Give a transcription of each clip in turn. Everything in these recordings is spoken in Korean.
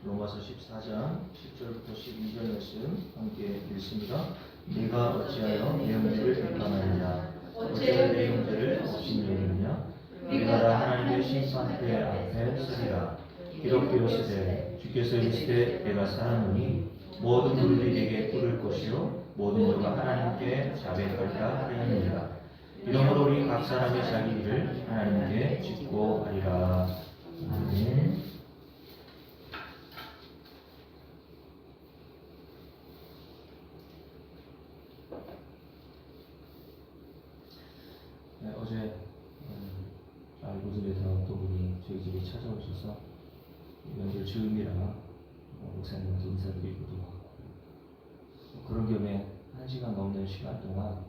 로마서 14장 10절부터 12절 말씀 함께 읽습니다. 네가 어찌하여 내 형제를 비판하느냐? 어찌하여 내 형제를 업신여기느냐? 네가 다 하나님의 심판대 앞에 서리라. 기록되었으되 주께서 이르시되 내가 살았노니 모든 무릎이 내게 꿇을 것이요 모든 혀가 하나님께 자백하리라 하였느니라. 이러므로 우리 각 사람의 자기 일을 하나님께 짓고 하리라. 아멘. 네, 어제 알고집에서 어떤 분이 저희 집에 찾아오셔서 명절 즈음이라 목사님한테 인사드리고도 그런 겸에 1시간 넘는 시간 동안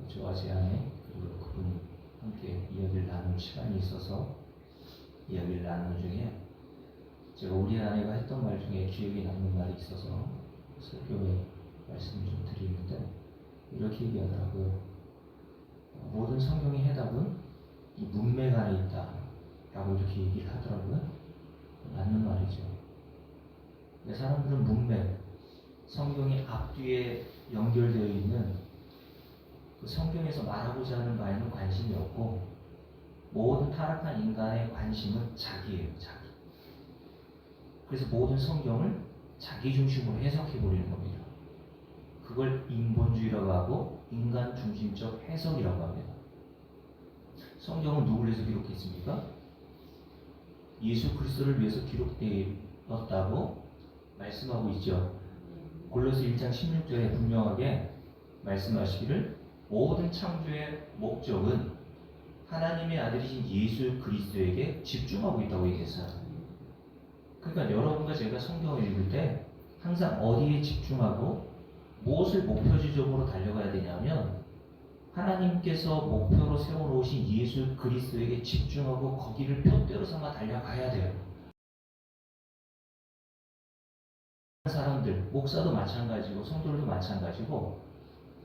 저와 제 아내 그리고 그분이 함께 이야기를 나눌 시간이 있어서 이야기를 나누는 중에 제가 우리 아내가 했던 말 중에 기억에 남는 말이 있어서 설교에 말씀을 좀 드리는데 이렇게 얘기하더라고요. 모든 성경의 해답은 이 문맥 안에 있다 라고 이렇게 얘기를 하더라고요. 맞는 말이죠. 사람들은 문맥, 성경이 앞뒤에 연결되어 있는 그 성경에서 말하고자 하는 바에는 관심이 없고 모든 타락한 인간의 관심은 자기예요. 자기. 그래서 모든 성경을 자기 중심으로 해석해버리는 겁니다. 그걸 인본주의라고 하고 인간 중심적 해석이라고 합니다. 성경은 누구를 위해서 기록했습니까? 예수 그리스도를 위해서 기록되었다고 말씀하고 있죠. 골로새 1장 16절에 분명하게 말씀하시기를 모든 창조의 목적은 하나님의 아들이신 예수 그리스도에게 집중하고 있다고 얘기했어요. 그러니까 여러분과 제가 성경을 읽을 때 항상 어디에 집중하고 무엇을 목표지점으로 달려가야 되냐면 하나님께서 목표로 세워놓으신 예수 그리스도에게 집중하고 거기를 표대로 삼아 달려가야 돼요. 사람들, 목사도 마찬가지고 성도들도 마찬가지고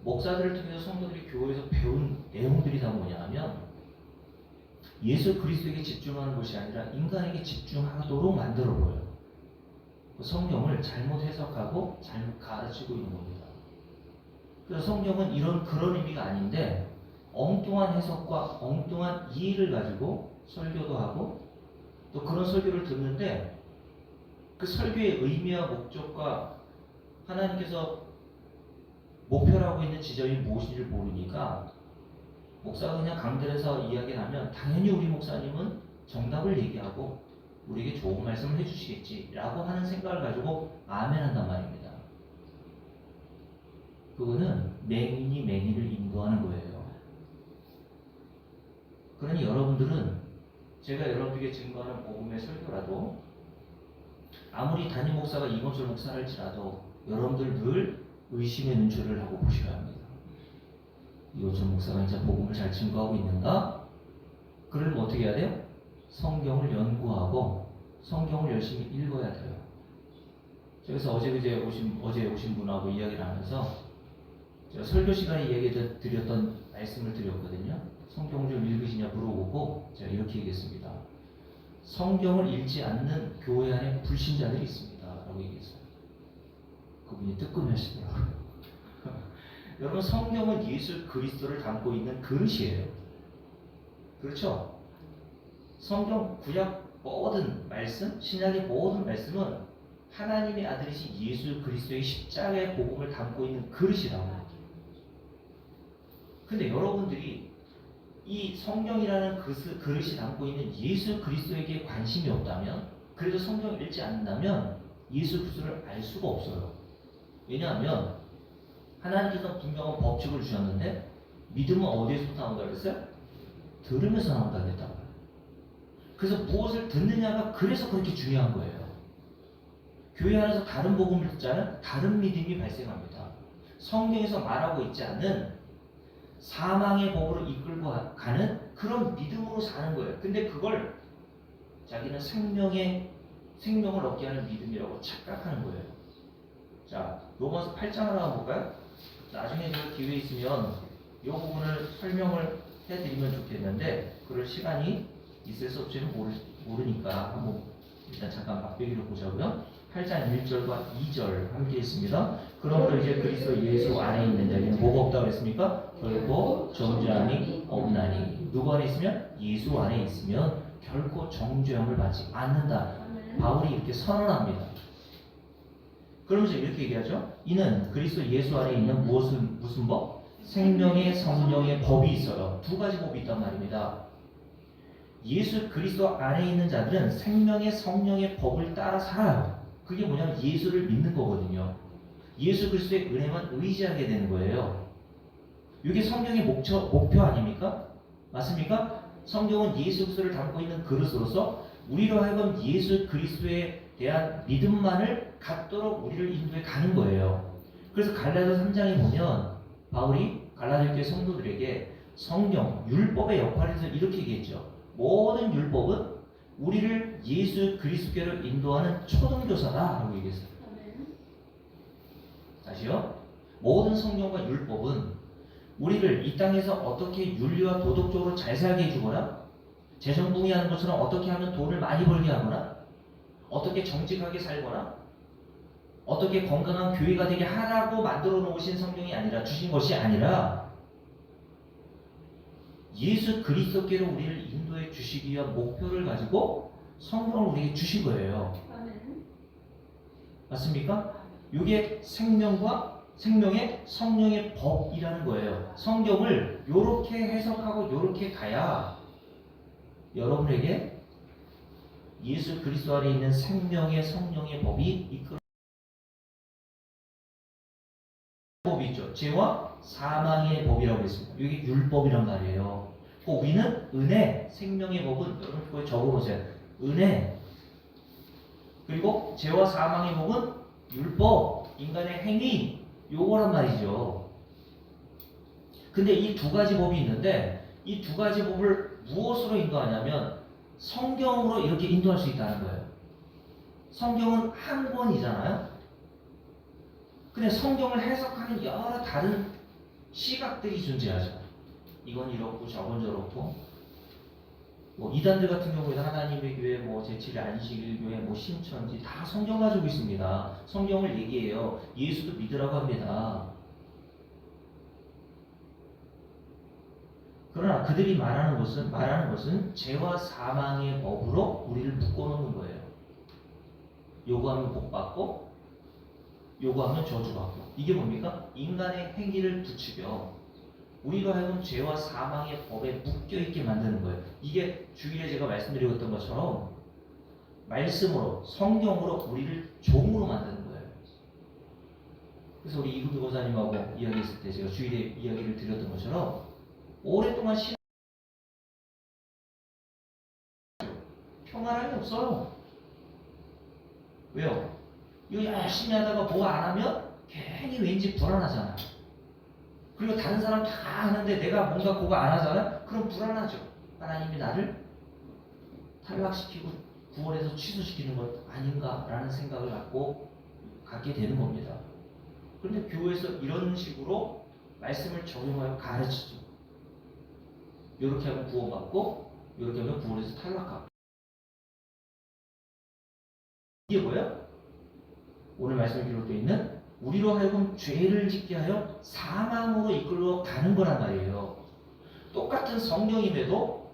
목사들을 통해서 성도들이 교회에서 배운 내용들이 다 뭐냐 하면 예수 그리스도에게 집중하는 것이 아니라 인간에게 집중하도록 만들어버려요. 성경을 잘못 해석하고 잘못 가르치고 있는 겁니다. 그래서 성경은 그런 의미가 아닌데 엉뚱한 해석과 엉뚱한 이해를 가지고 설교도 하고 또 그런 설교를 듣는데 그 설교의 의미와 목적과 하나님께서 목표라고 있는 지점이 무엇인지를 모르니까 목사가 그냥 강단에서 이야기를 하면 당연히 우리 목사님은 정답을 얘기하고 우리에게 좋은 말씀을 해주시겠지 라고 하는 생각을 가지고 아멘 한단 말입니다. 그거는 맹인이 맹인을 인도하는 거예요. 그러니 여러분들은 제가 여러분에게 증거하는 복음의 설교라도 아무리 담임 목사가 이건철 목사랄지라도 여러분들 늘 의심의 눈초리를 하고 보셔야 합니다. 이건철 목사가 이제 복음을 잘 증거하고 있는가? 그러면 어떻게 해야 돼요? 성경을 연구하고 성경을 열심히 읽어야 돼요. 그래서 어제 오신 분하고 이야기를 하면서 제가 설교 시간에 드렸던 말씀을 드렸거든요. 성경을 좀 읽으시냐 물어보고 제가 이렇게 얘기했습니다. 성경을 읽지 않는 교회 안에 불신자들이 있습니다. 라고 얘기했어요. 그분이 뜨끔하시더라고요. 여러분 성경은 예수 그리스도를 담고 있는 그릇이에요. 그렇죠? 성경 구약 모든 말씀, 신약의 모든 말씀은 하나님의 아들이신 예수 그리스도의 십자가의 복음을 담고 있는 그릇이라고. 근데 여러분들이 이 성경이라는 그릇이 담고 있는 예수 그리스도에게 관심이 없다면, 그래도 성경을 읽지 않는다면 예수 그리스도를 알 수가 없어요. 왜냐하면 하나님께서 분명한 법칙을 주셨는데 믿음은 어디에서부터 나온다고 그랬어요? 들으면서 나온다고 했다고요. 그래서 무엇을 듣느냐가 그래서 그렇게 중요한 거예요. 교회 안에서 다른 복음을 듣자면 다른 믿음이 발생합니다. 성경에서 말하고 있지 않는 사망의 법으로 이끌고 가는 그런 믿음으로 사는 거예요. 근데 그걸 자기는 생명을 얻게 하는 믿음이라고 착각하는 거예요. 자, 로마서 8장을 한번 볼까요? 나중에 기회 있으면 이 부분을 설명을 해드리면 좋겠는데 그럴 시간이 있을 수 없지는 모르니까 한번 일단 잠깐 막대기로 보자고요. 8장 1절과 2절 함께 있습니다. 그러므로 이제 그리스도 예수 안에 있는 자에게는 뭐가 없다고 했습니까? 결코 정죄함이 없나니. 누구 안에 있으면? 예수 안에 있으면 결코 정죄함을 받지 않는다. 바울이 이렇게 선언합니다. 그러면서 이렇게 얘기하죠. 이는 그리스도 예수 안에 있는 무슨 법? 생명의 성령의 법이 있어요. 두 가지 법이 있단 말입니다. 예수 그리스도 안에 있는 자들은 생명의 성령의 법을 따라 살아요. 그게 뭐냐면 예수를 믿는 거거든요. 예수 그리스도의 은혜만 의지하게 되는 거예요. 이게 성경의 목표 아닙니까? 맞습니까? 성경은 예수 그리스도를 담고 있는 그릇으로서 우리로 하여금 예수 그리스도에 대한 믿음만을 갖도록 우리를 인도해 가는 거예요. 그래서 갈라디아서 3장에 보면 바울이 갈라디아 교회 성도들에게 성경, 율법의 역할에 대해서 이렇게 얘기했죠. 모든 율법은 우리를 예수 그리스도께로 인도하는 초등교사다 라고 얘기했어요. 다시요. 모든 성경과 율법은 우리를 이 땅에서 어떻게 윤리와 도덕적으로 잘 살게 해주거나 재정부의하는 것처럼 어떻게 하면 돈을 많이 벌게 하거나 어떻게 정직하게 살거나 어떻게 건강한 교회가 되게 하라고 만들어 놓으신 성경이 아니라 주신 것이 아니라 예수 그리스도께로 우리를 인도해 주시기 위한 목표를 가지고 성경을 우리에게 주신 거예요. 맞습니까? 이게 생명의 성령의 법이라는 거예요. 성경을 이렇게 해석하고 이렇게 가야 여러분에게 예수 그리스도 안에 있는 생명의 성령의 법이 이끌어 법이 있죠. 죄와 사망의 법이라고 했습니다. 이게 율법이란 말이에요. 그 위는 은혜, 생명의 법은 여러분 그거 적어보세요. 은혜. 그리고 죄와 사망의 법은 율법, 인간의 행위, 요거란 말이죠. 근데 이 두 가지 법이 있는데 이 두 가지 법을 무엇으로 인도하냐면 성경으로 이렇게 인도할 수 있다는 거예요. 성경은 한 권이잖아요. 근데 성경을 해석하는 여러 다른 시각들이 존재하죠. 이건 이렇고 저건 저렇고 뭐 이단들 같은 경우에는 하나님의 교회, 뭐 제7의 안식일 교회, 뭐 신천지 다 성경 가지고 있습니다. 성경을 얘기해요. 예수도 믿으라고 합니다. 그러나 그들이 말하는 것은 죄와 사망의 법으로 우리를 묶어놓는 거예요. 요구하면 복 받고 요구하면 저주받고. 이게 뭡니까? 인간의 행위를 부추겨 우리로 하여금 죄와 사망의 법에 묶여있게 만드는 거예요. 이게 주일에 제가 말씀드렸던 것처럼 말씀으로 성경으로 우리를 종으로 만드는 거예요. 그래서 우리 이국규 고사님하고 이야기했을 때 제가 주일에 이야기를 드렸던 것처럼 오랫동안 평안함이 없어요. 왜요? 이거 열심히 하다가 뭐 안 하면 괜히 왠지 불안하잖아. 그리고 다른 사람 다 하는데 내가 뭔가 그거 안 하잖아? 그럼 불안하죠. 하나님이 나를 탈락시키고 구원에서 취소시키는 것 아닌가라는 생각을 갖게 되는 겁니다. 그런데 교회에서 이런 식으로 말씀을 적용하여 가르치죠. 이렇게 하면 구원받고 이렇게 하면 구원에서 탈락하고. 이게 뭐야? 오늘 말씀에 기록되어 있는 우리로 하여금 죄를 짓게 하여 사망으로 이끌어 가는 거란 말이에요. 똑같은 성경임에도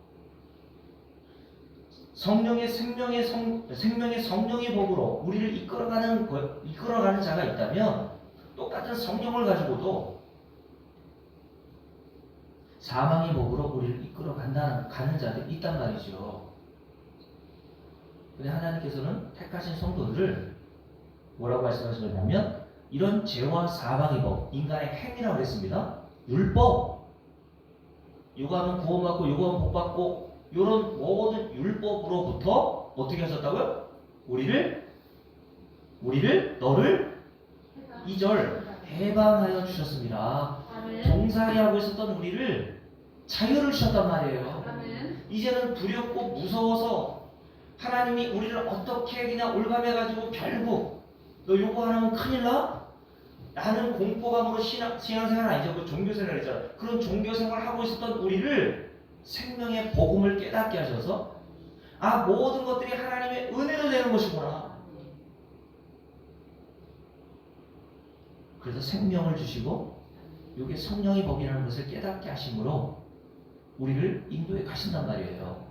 성령의 성령의 법으로 우리를 이끌어가는 자가 있다면 똑같은 성경을 가지고도 사망의 법으로 우리를 가는 자들이 있단 말이죠. 근데 하나님께서는 택하신 성도들을 뭐라고 말씀하시냐면 이런 죄와 사망의 법, 인간의 행위라고 했습니다. 율법, 요거하면 구원받고 요거하면 복받고 이런 모든 율법으로부터 어떻게 하셨다고요? 너를 2절 해방하여 주셨습니다. 종살이 하고 있었던 우리를 자유를 주셨단 말이에요. 이제는 두렵고 무서워서 하나님이 우리를 어떻게 그냥 올감해가지고 결국 너 요거 안 하면 큰일 나? 나는 공포감으로 신앙생활 아니죠. 그 종교생활 있잖아. 그런 종교생활을 하고 있었던 우리를 생명의 복음을 깨닫게 하셔서 아, 모든 것들이 하나님의 은혜로 되는 것이구나. 그래서 생명을 주시고 이게 성령의 법이라는 것을 깨닫게 하심으로 우리를 인도에 가신단 말이에요.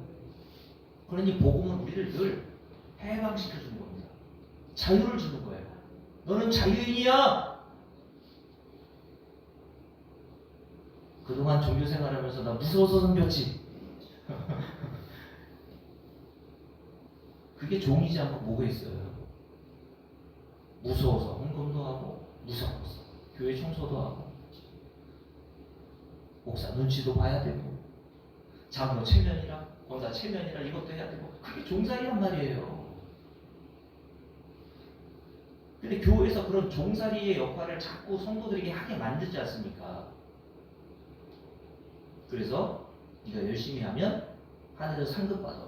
그러니 복음은 우리를 늘 해방시켜 주는 겁니다. 자유를 주는 거예요. 너는 자유인이야. 그동안 종교 생활하면서 나 무서워서 섬겼지. 그게 종이지 않고 뭐가 있어요. 무서워서 헌금도 하고 무서워서 교회 청소도 하고 목사 눈치도 봐야 되고 장로 체면이라 권사 체면이라 이것도 해야 되고 그게 종살이란 말이에요. 근데 교회에서 그런 종살이의 역할을 자꾸 성도들에게 하게 만들지 않습니까? 그래서 네가 열심히 하면 하늘에서 상급 받아.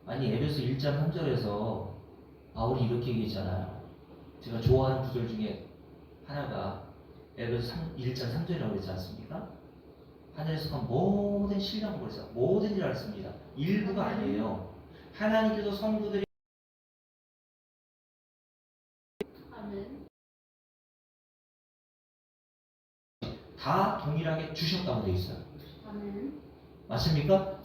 아니 에베소 1장 3절에서 바울이 이렇게 얘기했잖아요. 제가 좋아하는 구절 중에 하나가 에베소 1장 3절이라고 그랬지 않습니까? 하늘에서 속한 모든 신령을 그랬어요. 모든 일을 했습니다. 일부가 아니에요. 하나님께서 성도들이 다 동일하게 주셨다고 되어 있어요. 맞습니까?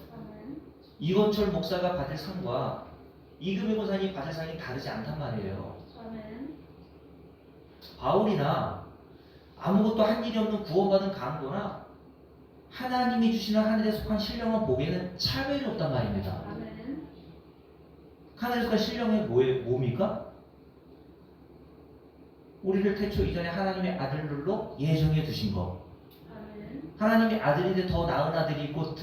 이건철 목사가 받을 상과 이금희 목사님이 받을 상이 다르지 않단 말이에요. 바울이나 아무것도 한 일이 없는 구원받은 강도나 하나님이 주시는 하늘에 속한 신령한 복에는 차별이 없단 말입니다. 하늘에 속한 신령의 뭡니까? 우리를 태초 이전에 하나님의 아들로 예정해 두신 것. 하나님의 아들인데 더 나은 아들이 있고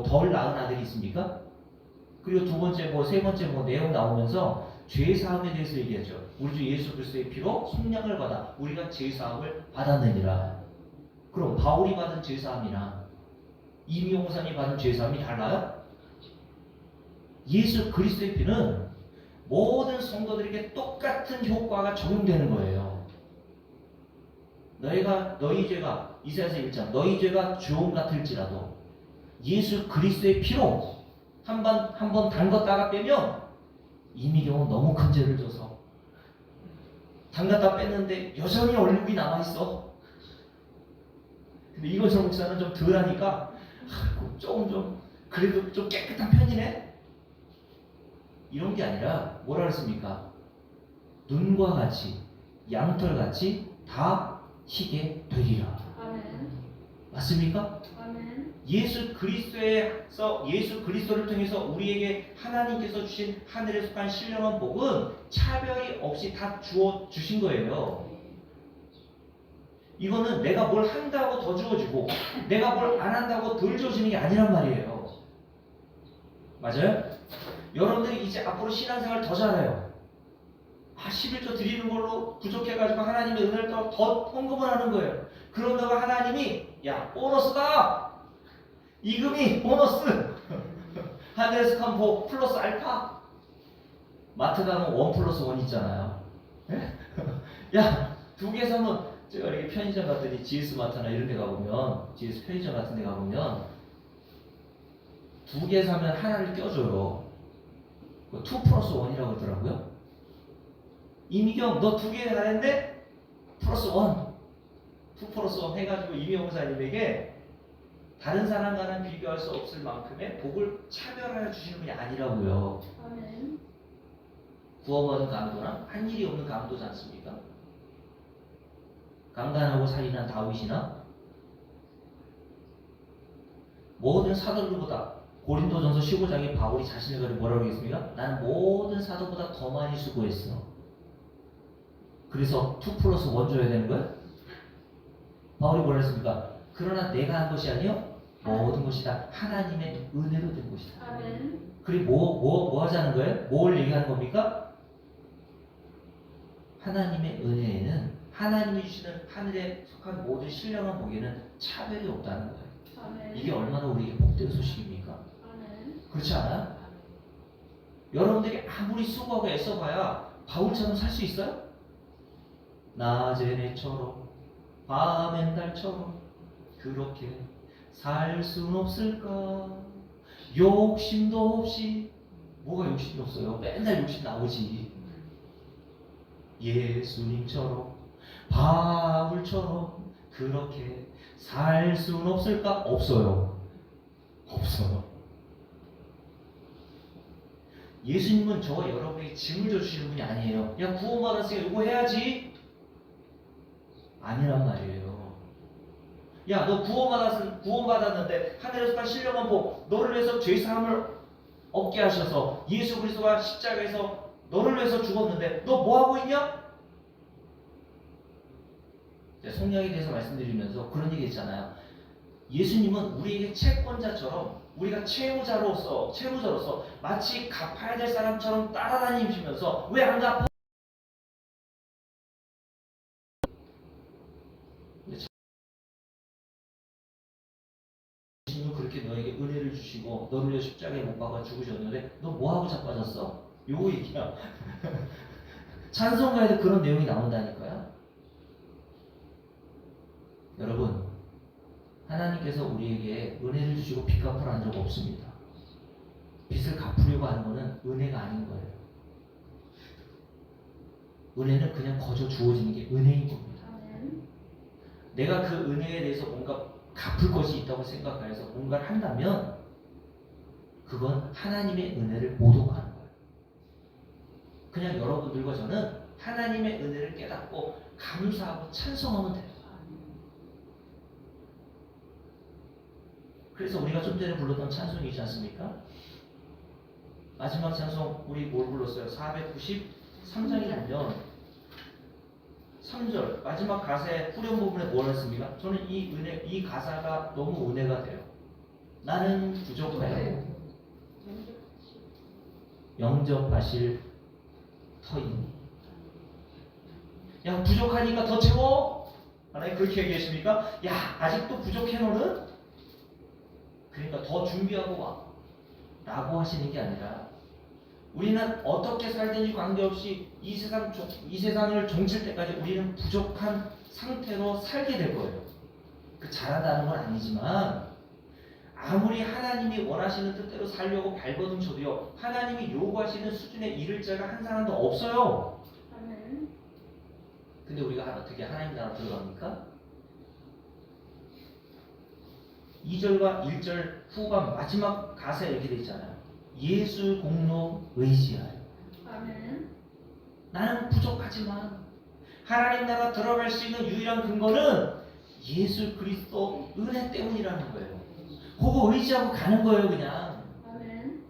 덜 나은 아들이 있습니까? 그리고 두 번째 세 번째 내용 나오면서 죄 사함에 대해서 얘기하죠. 우리 주 예수 그리스도의 피로 속량을 받아 우리가 죄 사함을 받았느니라. 그럼 바울이 받은 죄 사함이나 이미용 목사님이 받은 죄 사함이 달라요? 예수 그리스도의 피는 모든 성도들에게 똑같은 효과가 적용되는 거예요. 너희 죄가 이사야서 1장 너희 죄가 주홍 같을지라도 예수 그리스도의 피로 한 번 담갔다가 빼면 이미경은 너무 큰 죄를 져서 담갔다 뺐는데 여전히 얼룩이 남아있어. 근데 이건철 목사는 좀 덜하니까 그래도 좀 깨끗한 편이네. 이런 게 아니라 뭐라 그랬습니까? 눈과 같이 양털같이 다 희게 되리라. 아멘. 맞습니까? 아멘. 예수 그리스도를 통해서 우리에게 하나님께서 주신 하늘에 속한 신령한 복은 차별이 없이 다 주신 거예요. 이거는 내가 뭘 한다고 더 주어지고 내가 뭘 안 한다고 덜 주어지는 게 아니란 말이에요. 맞아요? 여러분들이 이제 앞으로 신앙생활 더 잘해요. 11조 드리는 걸로 부족해가지고 하나님의 은혜를 더 헌금을 하는 거예요. 그런다고 하나님이 야 보너스다. 이금이 보너스. 하늘에서 간 복 플러스 알파. 마트 가면 1 플러스 1 있잖아요. 야 두 개 사면 제가 이렇게 편의점 갔더니 GS 마트나 이런 데 가보면 GS 편의점 같은 데 가보면 두 개 사면 하나를 껴줘요. 2 플러스 1이라고 그러더라고요. 이미경 너 두 개 사는데 플러스 1 2 플러스 1 해가지고 이미경 목사님에게 다른 사람과는 비교할 수 없을 만큼의 복을 차별하여 주시는 분이 아니라고요. 아멘. 구원받은 강도나 한 일이 없는 강도지 않습니까? 강간하고 살인한 다윗이나 모든 사도들보다 고린도전서 15장에 바울이 자신을 가리고 뭐라고 했습니까? 나는 모든 사도보다 더 많이 수고했어. 그래서 2 플러스 1 줘야 되는 거야? 바울이 뭐라 했습니까? 그러나 내가 한 것이 아니요 모든 것이 다 하나님의 은혜로 된 것이다. 아멘. 그리고 뭐 하자는 거예요? 뭘 얘기하는 겁니까? 하나님의 은혜에는 하나님이 주시는 하늘에 속한 모든 신령한 복에는 차별이 없다는 거예요. 아멘. 이게 얼마나 우리에게 복된 소식입니까? 아멘. 그렇지 않아요? 여러분들이 아무리 수고하고 애써봐야 바울처럼 살 수 있어요? 낮엔 해처럼 밤엔 달처럼 그렇게 살 순 없을까? 욕심도 없이. 뭐가 욕심이 없어요? 맨날 욕심 나오지. 예수님처럼 바울처럼 그렇게 살 수는 없을까? 없어요. 없어요. 예수님은 저와 여러분에게 짐을 져주시는 분이 아니에요. 야, 구원받았으니까 이거 해야지. 아니란 말이에요. 야, 너 구원받았는데 하늘에서 다 신령한 복, 너를 위해서 죄사함을 얻게 하셔서 예수 그리스도가 십자가에서 너를 위해서 죽었는데 너 뭐 하고 있냐? 성령에 대해서 말씀드리면서 그런 얘기 했잖아요. 예수님은 우리에게 채권자처럼, 우리가 채무자로서 마치 갚아야 될 사람처럼 따라다니시면서 왜 안 갚아? 예수님은 그렇게 너에게 은혜를 주시고 너를 위해 십자가에 못 박아 죽으셨는데 너 뭐하고 자빠졌어? 요거 얘기야. 찬송가에도 그런 내용이 나온다니까요. 여러분, 하나님께서 우리에게 은혜를 주시고 빚 갚으라 한 적 없습니다. 빚을 갚으려고 하는 것은 은혜가 아닌 거예요. 은혜는 그냥 거저 주어지는 게 은혜인 겁니다. 내가 그 은혜에 대해서 뭔가 갚을 것이 있다고 생각해서 뭔가를 한다면 그건 하나님의 은혜를 모독하는 거예요. 그냥 여러분들과 저는 하나님의 은혜를 깨닫고 감사하고 찬송하면 돼요. 그래서 우리가 좀 전에 불렀던 찬송이 있지 않습니까? 마지막 찬송 우리 뭘 불렀어요? 493장에 보면 3절 마지막 가사의 후렴 부분에 뭘 했습니까? 저는 이 가사가 너무 은혜가 돼요. 나는 부족하여 영접하실 터이니. 야, 부족하니까 더 채워? 하나님 그렇게 얘기하십니까? 야, 아직도 부족해 너는? 그러니까 더 준비하고 와 라고 하시는 게 아니라 우리는 어떻게 살든지 관계없이 이 세상을 종칠 때까지 우리는 부족한 상태로 살게 될 거예요. 잘한다는 건 아니지만 아무리 하나님이 원하시는 뜻대로 살려고 발버둥 쳐도요, 하나님이 요구하시는 수준에 이를 자가 한 사람도 없어요. 근데 우리가 어떻게 하나님 나라 들어갑니까? 2절과 1절 후반 마지막 가사에 이렇게 되어 있잖아요. 예수 공로 의지하여. 아멘. 나는 부족하지만 하나님 나라 들어갈 수 있는 유일한 근거는 예수 그리스도 은혜 때문이라는 거예요. 그거 의지하고 가는 거예요, 그냥. 아멘.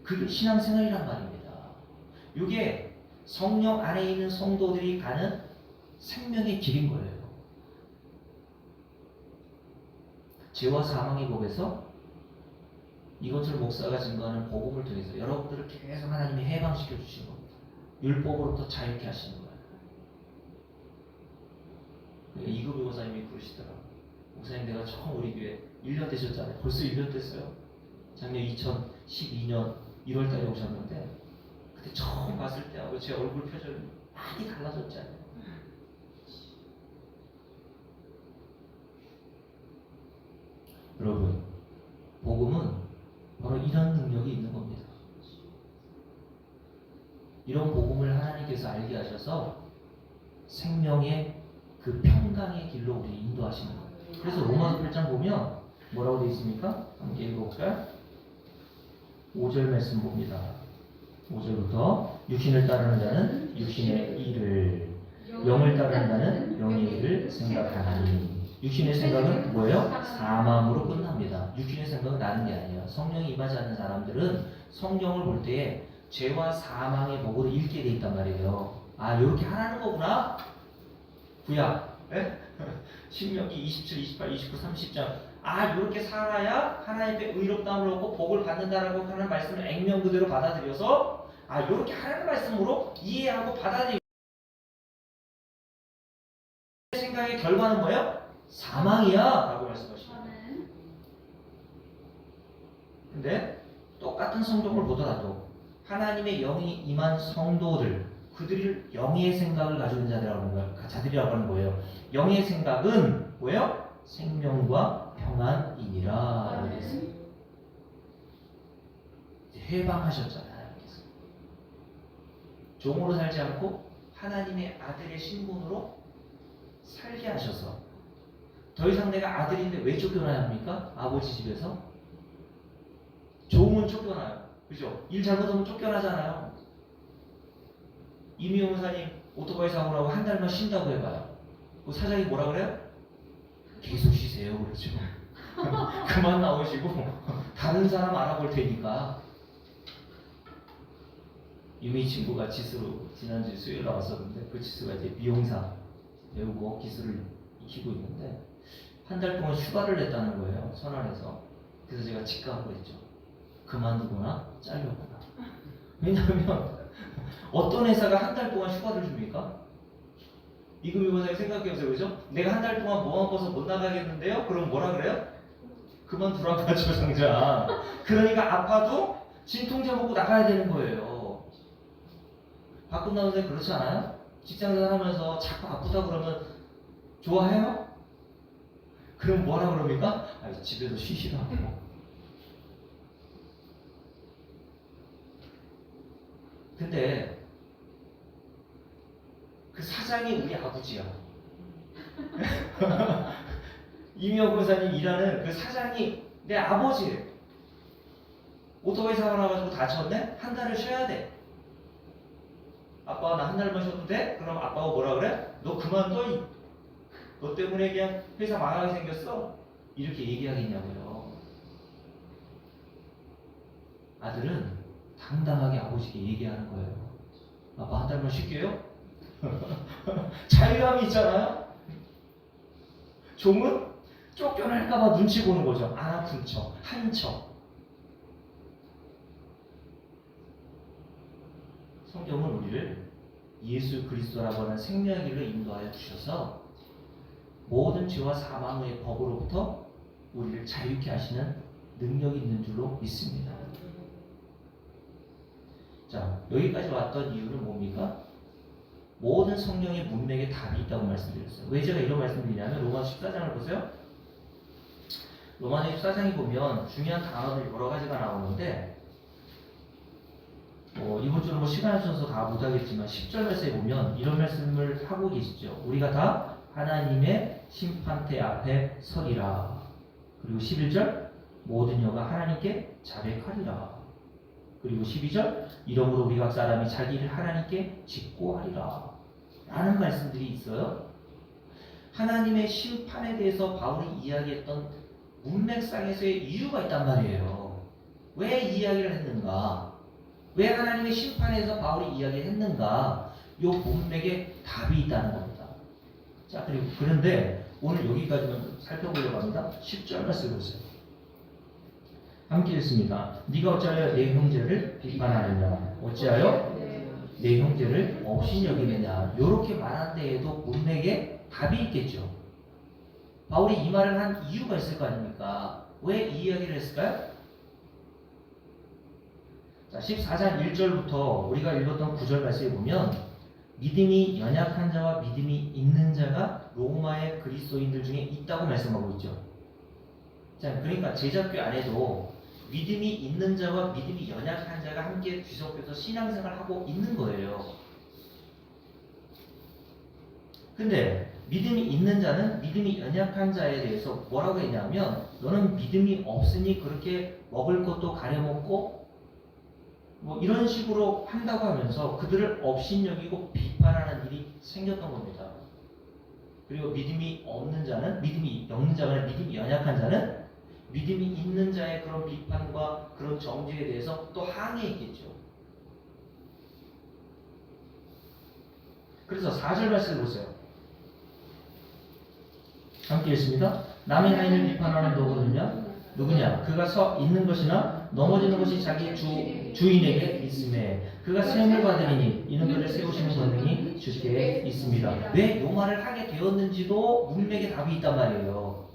그게 신앙생활이란 말입니다. 이게 성령 안에 있는 성도들이 가는 생명의 길인 거예요. 죄와 사망의 법에서 이것을 목사가 증거하는 복음을 통해서 여러분들을 계속 하나님이 해방시켜 주시는 겁니다. 율법으로부터 자유케 하시는 거예요. 그러니까 이급이 목사님이 그러시더라고요. 목사님 내가 처음 우리 교회 1년 되셨잖아요. 벌써 1년 됐어요. 작년 2012년 1월달에 오셨는데 그때 처음 봤을 때하고 제 얼굴 표정이 많이 달라졌잖아요. 여러분, 복음은 바로 이런 능력이 있는 겁니다. 이런 복음을 하나님께서 알게 하셔서 생명의 그 평강의 길로 우리 인도하시는 거예요. 그래서 로마서 8장 보면 뭐라고 되어 있습니까? 함께 읽어볼까요? 5절 말씀 봅니다. 5절부터 육신을 따르는 자는 육신의 일을, 영을 따르는 자는 영의 일을 생각하나니. 육신의 생각은 뭐예요? 사망으로 끝납니다. 육신의 생각은 나는 게 아니에요. 성령이 임하지 않는 사람들은 성경을 볼 때에 죄와 사망의 복으로 읽게 돼 있단 말이에요. 아, 이렇게 하라는 거구나. 구약, 신명기 27, 28, 29, 30장. 아, 이렇게 살아야 하나님의 의롭다함을 얻고 복을 받는다라고 하는 말씀을 액면 그대로 받아들여서 아, 이렇게 하라는 말씀으로 이해하고 받아들이고 생각의 결과는 뭐예요? 사망이야 라고 말씀하십니다. 근데 똑같은 성경을 보더라도 하나님의 영이 임한 성도들, 그들을 영의 생각을 가지고 있는 자들이라고 하는 거예요. 영의 생각은 뭐예요? 생명과 평안이니라. 그랬어요. 해방하셨잖아요. 하나님께서. 종으로 살지 않고 하나님의 아들의 신분으로 살게 하셔서 더 이상 내가 아들인데 왜 쫓겨나야 합니까? 아버지 집에서 종은 쫓겨나요. 그죠? 일 잘못하면 쫓겨나잖아요. 이미용 목사님 오토바이 사고 나고 한 달만 쉰다고 해봐요. 그 사장이 뭐라 그래요? 계속 쉬세요. 그렇죠. 그만 나오시고 다른 사람 알아볼 테니까. 유미 친구가 지수로 지난주 수요일 나왔었는데 그 지수가 이제 미용사 배우고 기술을 익히고 있는데 한 달 동안 휴가를 냈다는 거예요. 선안에서. 그래서 제가 직감을 했죠. 그만두거나 잘렸구나. 왜냐하면 어떤 회사가 한 달 동안 휴가를 줍니까? 이금융원장님 생각해보세요. 그죠? 내가 한 달 동안 몸 아파서 못 나가겠는데요? 그럼 뭐라 그래요? 그만두라고 하죠, 당장. 그러니까 아파도 진통제 먹고 나가야 되는 거예요. 박근 나오는데 그렇지 않아요? 직장생활 하면서 자꾸 아프다 그러면 좋아해요? 그럼 뭐라 그럽니까? 아니, 집에서 쉬시라고. 근데 그 사장이 우리 아버지야. 이미혁 권사님 일하는 그 사장이 내 아버지예요. 오토바이 사고 나가지고 다쳤네? 한 달을 쉬어야 돼. 아빠 나 한 달만 쉬어도 돼? 그럼 아빠가 뭐라 그래? 너 그만둬. 너 때문에 그냥 회사 망하게 생겼어. 이렇게 얘기하겠냐고요. 아들은 당당하게 아버지께 얘기하는 거예요. 아빠 한 달만 쉴게요. 자유함이 있잖아요. 종은 쫓겨날까봐 눈치 보는 거죠. 안 아픈 척, 한 척. 성경은 우리를 예수 그리스도라고 하는 생명의 길로 인도하여 주셔서 모든 죄와 사망의 법으로부터 우리를 자유케 하시는 능력이 있는 줄로 믿습니다. 자, 여기까지 왔던 이유는 뭡니까? 모든 성령의 문맥에 답이 있다고 말씀드렸어요. 왜 제가 이런 말씀드리냐면 로마서 14장을 보세요. 로마서 14장에 보면 중요한 단어들이 여러 가지가 나오는데 이번 주는 시간 없어서 다 못하겠지만 10절 말씀에 보면 이런 말씀을 하고 계시죠. 우리가 다 하나님의 심판대 앞에 서리라. 그리고 11절 모든 여가 하나님께 자백하리라. 그리고 12절 이러므로 우리 각 사람이 자기를 하나님께 직고하리라 라는 말씀들이 있어요. 하나님의 심판에 대해서 바울이 이야기했던 문맥상에서의 이유가 있단 말이에요. 왜 이 이야기를 했는가? 왜 하나님의 심판에 대해서 바울이 이야기를 했는가? 이 문맥에 답이 있다는 겁니다. 자, 그리고 그런데 오늘 여기까지만 살펴보려고 합니다. 10절 말씀 보세요. 함께 읽습니다. 네가 어찌하여 내 형제를 비판하느냐? 어찌하여 내 형제를 없이 여기느냐? 이렇게 말한 데에도 문맥에 답이 있겠죠. 바울이 이 말을 한 이유가 있을 거 아닙니까? 왜 이 이야기를 했을까요? 자, 14장 1절부터 우리가 읽었던 9절 말씀에 보면 믿음이 연약한 자와 믿음이 있는 자가 로마의 그리스도인들 중에 있다고 말씀하고 있죠. 자, 그러니까 제자교 안에도 믿음이 있는 자와 믿음이 연약한 자가 함께 뒤섞여서 신앙생활을 하고 있는 거예요. 근데 믿음이 있는 자는 믿음이 연약한 자에 대해서 뭐라고 했냐면 너는 믿음이 없으니 그렇게 먹을 것도 가려먹고 이런 식으로 한다고 하면서 그들을 업신여기고 비판하는 일이 생겼던 겁니다. 그리고 믿음이 없는 자는 믿음이 없는 자가 믿음이 연약한 자는 믿음이 있는 자의 그런 비판과 그런 정죄에 대해서 또 항의했겠죠. 그래서 4절 말씀을 보세요. 함께 읽습니다. 남의 하인을 비판하는 누구냐? 그가 서 있는 것이나 넘어지는 것이 자기 주인에게 있음에 그가 세움을 받으리니 이는 그를 세우시는 권능이 주께 있습니다. 왜 이 말을 하게 되었는지도 문맥에 답이 있단 말이에요.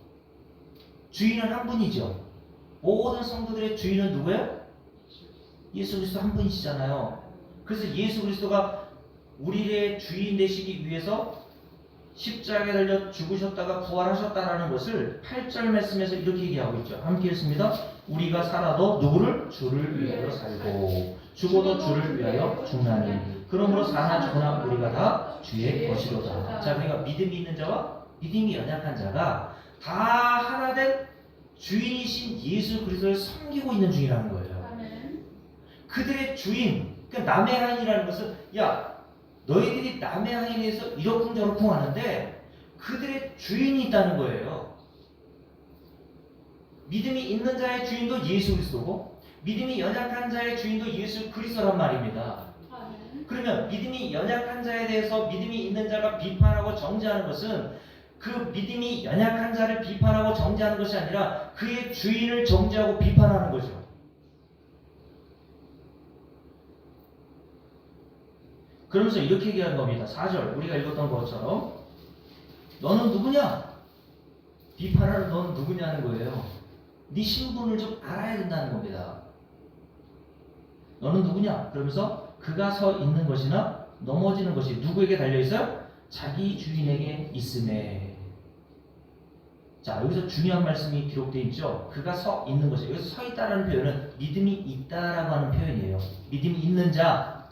주인은 한 분이죠. 모든 성도들의 주인은 누구예요? 예수 그리스도 한 분이시잖아요. 그래서 예수 그리스도가 우리의 주인 되시기 위해서 십자가에 달려 죽으셨다가 부활하셨다라는 것을 8절 말씀에서 이렇게 얘기하고 있죠. 함께 읽습니다. 우리가 살아도 누구를? 주를 위하여 살고 죽어도 주를 위하여 죽나니 그러므로 사나 죽으나 우리가 다 주의 것이로다. 자, 그러니까 믿음이 있는 자와 믿음이 연약한 자가 다 하나 된 주인이신 예수 그리스도를 섬기고 있는 중이라는 거예요. 그들의 주인, 그러니까 남의 하인이라는 것은 야 너희들이 남의 하인에 대해서 이러쿵저러쿵 하는데 그들의 주인이 있다는 거예요. 믿음이 있는 자의 주인도 예수 그리스도고 믿음이 연약한 자의 주인도 예수 그리스도란 말입니다. 그러면 믿음이 연약한 자에 대해서 믿음이 있는 자가 비판하고 정죄하는 것은 그 믿음이 연약한 자를 비판하고 정죄하는 것이 아니라 그의 주인을 정죄하고 비판하는 거죠. 그러면서 이렇게 얘기하는 겁니다. 4절 우리가 읽었던 것처럼 너는 누구냐? 비판하는 너는 누구냐는 거예요. 네 신분을 좀 알아야 된다는 겁니다. 너는 누구냐? 그러면서 그가 서 있는 것이나 넘어지는 것이 누구에게 달려있어요? 자기 주인에게 있음에. 자, 여기서 중요한 말씀이 기록되어 있죠. 그가 서 있는 것이. 여기서 서 있다라는 표현은 믿음이 있다라고 하는 표현이에요. 믿음이 있는 자,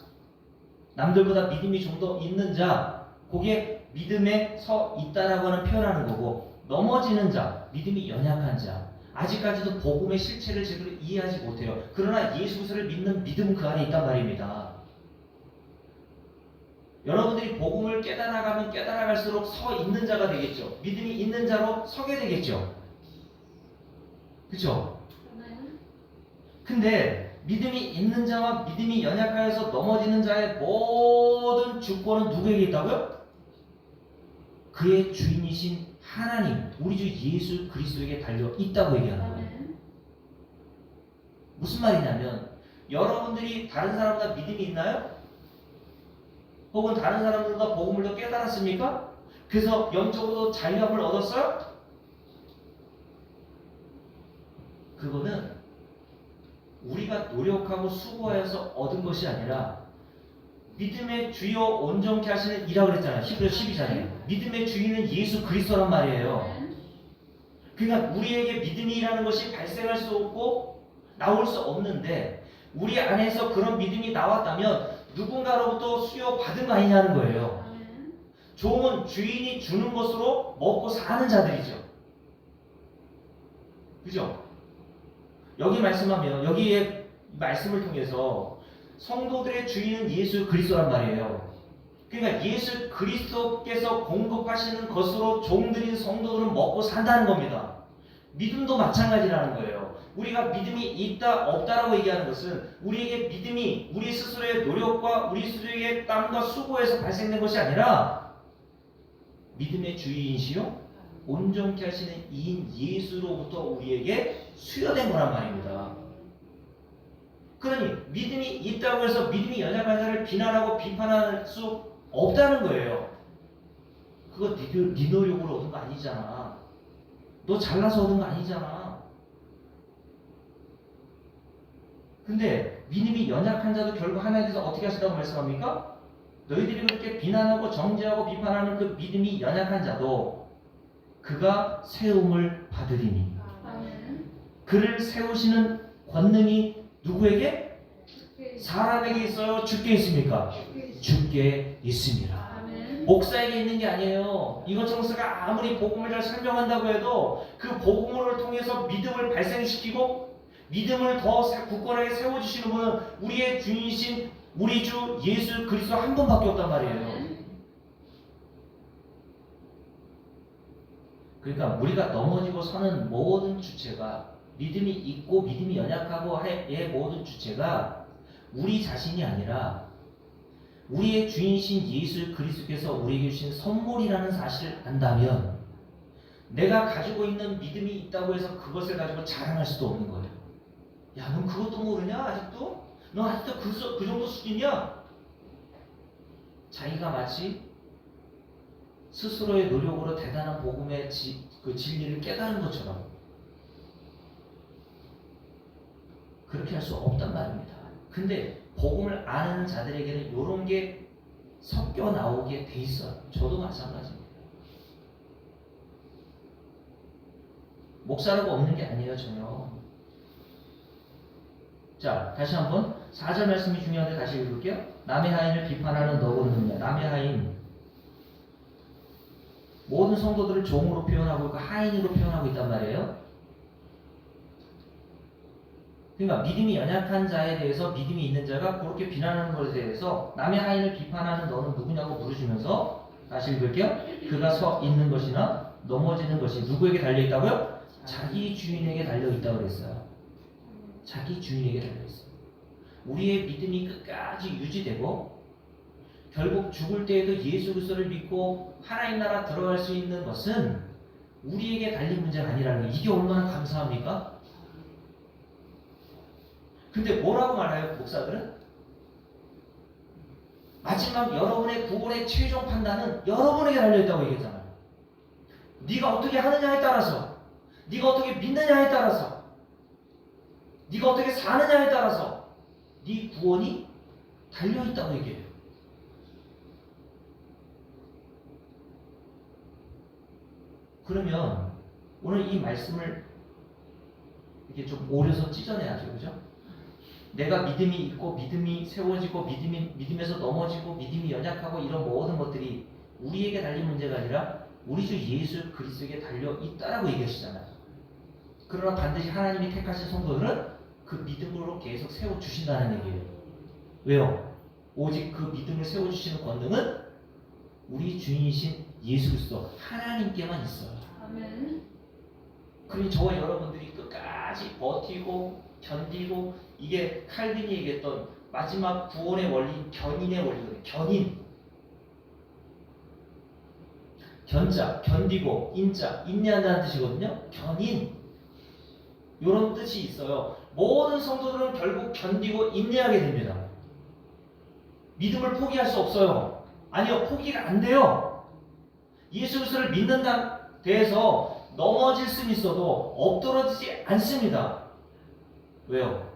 남들보다 믿음이 좀 더 있는 자, 그게 믿음에 서 있다라고 하는 표현하는 거고, 넘어지는 자, 믿음이 연약한 자, 아직까지도 복음의 실체를 제대로 이해하지 못해요. 그러나 예수 그리스도를 믿는 믿음은 그 안에 있단 말입니다. 여러분들이 복음을 깨달아가면 깨달아갈수록 서 있는 자가 되겠죠. 믿음이 있는 자로 서게 되겠죠. 그렇죠? 근데 믿음이 있는 자와 믿음이 연약하여서 넘어지는 자의 모든 주권은 누구에게 있다고요? 그의 주인이신 하나님, 우리 주 예수 그리스도에게 달려 있다고 얘기하는 거예요. 무슨 말이냐면 여러분들이 다른 사람보다 믿음이 있나요? 혹은 다른 사람들보다 복음을 더 깨달았습니까? 그래서 영적으로 자유함을 얻었어요? 그거는 우리가 노력하고 수고해서 얻은 것이 아니라 믿음의 주요 온전케 하시는 이라고 그랬잖아요. 히브리서 12장에 믿음의 주인은 예수 그리스도란 말이에요. 그러니까 우리에게 믿음이라는 것이 발생할 수 없고 나올 수 없는데 우리 안에서 그런 믿음이 나왔다면 누군가로부터 수여받은 거 아니냐는 거예요. 종은 주인이 주는 것으로 먹고 사는 자들이죠. 그죠? 여기 말씀하면 여기에 말씀을 통해서 성도들의 주인은 예수 그리스도란 말이에요. 그러니까 예수 그리스도께서 공급하시는 것으로 종들인 성도들은 먹고 산다는 겁니다. 믿음도 마찬가지라는 거예요. 우리가 믿음이 있다 없다라고 얘기하는 것은 우리에게 믿음이 우리 스스로의 노력과 우리 스스로의 땀과 수고에서 발생된 것이 아니라 믿음의 주인이시요 온전케 하시는 이인 예수로부터 우리에게 수여된 거란 말입니다. 그러니 믿음이 있다고 해서 믿음이 연약한 자를 비난하고 비판할 수 없다는 거예요. 그거 네 노력으로 얻은 거 아니잖아. 너 잘나서 얻은 거 아니잖아. 근데 믿음이 연약한 자도 결국 하나님께서 어떻게 하시다고 말씀합니까? 너희들이 그렇게 비난하고 정죄하고 비판하는 그 믿음이 연약한 자도 그가 세움을 받으리니 그를 세우시는 권능이 누구에게? 사람에게 있어요? 주께 있습니까? 주께 있습니다. 목사에게 있는 게 아니에요. 이것저 목사가 아무리 복음을 잘 설명한다고 해도 그 복음을 통해서 믿음을 발생시키고 믿음을 더 굳건하게 세워주시는 분은 우리의 주인이신 우리 주 예수 그리스도 한 분밖에 없단 말이에요. 그러니까 우리가 넘어지고 서는 모든 주체가 믿음이 있고 믿음이 연약하고의 모든 주체가 우리 자신이 아니라 우리의 주인이신 예수 그리스도께서 우리에게 주신 선물이라는 사실을 안다면 내가 가지고 있는 믿음이 있다고 해서 그것을 가지고 자랑할 수도 없는 거예요. 야, 넌 그것도 모르냐? 아직도? 너 아직도 그 정도 수준이야? 자기가 마치 스스로의 노력으로 대단한 복음의 그 진리를 깨달은 것처럼 그렇게 할 수 없단 말입니다. 근데 복음을 아는 자들에게는 이런 게 섞여 나오게 돼 있어요. 저도 마찬가지입니다. 목사라고 없는 게 아니에요, 전혀. 자, 다시 한번 4절 말씀이 중요한데 다시 읽을게요. 남의 하인을 비판하는 너고 누구냐? 남의 하인. 모든 성도들을 종으로 표현하고 있고 하인으로 표현하고 있단 말이에요. 그러니까 믿음이 연약한 자에 대해서 믿음이 있는 자가 그렇게 비난하는 것에 대해서 남의 하인을 비판하는 너는 누구냐고 물으시면서 다시 읽을게요. 그가 서 있는 것이나 넘어지는 것이 누구에게 달려있다고요? 자기 주인에게 달려있다고 그랬어요. 자기 주인에게 달려있어요. 우리의 믿음이 끝까지 유지되고 결국 죽을 때에도 예수 그리스도를 믿고 하나님 나라 들어갈 수 있는 것은 우리에게 달린 문제가 아니라는 거예요. 이게 얼마나 감사합니까? 근데 뭐라고 말해요, 목사들은? 마지막 여러분의 구원의 최종 판단은 여러분에게 달려있다고 얘기했잖아요. 네가 어떻게 하느냐에 따라서, 네가 어떻게 믿느냐에 따라서, 네가 어떻게 사느냐에 따라서 네 구원이 달려있다고 얘기해요. 그러면 오늘 이 말씀을 이렇게 좀 오려서 찢어내야죠, 그죠? 내가 믿음이 있고 믿음이 세워지고 믿음에서 넘어지고 믿음이 연약하고 이런 모든 것들이 우리에게 달린 문제가 아니라 우리 주 예수 그리스도에게 달려 있다라고 얘기하시잖아요. 그러나 반드시 하나님이 택하신 성도들은 그 믿음으로 계속 세워주신다는 얘기예요. 왜요? 오직 그 믿음을 세워주시는 권능은 우리 주인이신 예수 그리스도 하나님께만 있어요. 아멘. 그러니 저와 여러분들이 끝까지 버티고 견디고, 이게 칼빈이 얘기했던 마지막 구원의 원리, 견인의 원리거든요. 견인. 견자, 견디고, 인자, 인내한다는 뜻이거든요. 견인. 이런 뜻이 있어요. 모든 성도들은 결국 견디고 인내하게 됩니다. 믿음을 포기할 수 없어요. 아니요, 포기가 안 돼요. 예수 그리스도를 믿는 데에서 넘어질 수는 있어도 엎드러지지 않습니다. 왜요?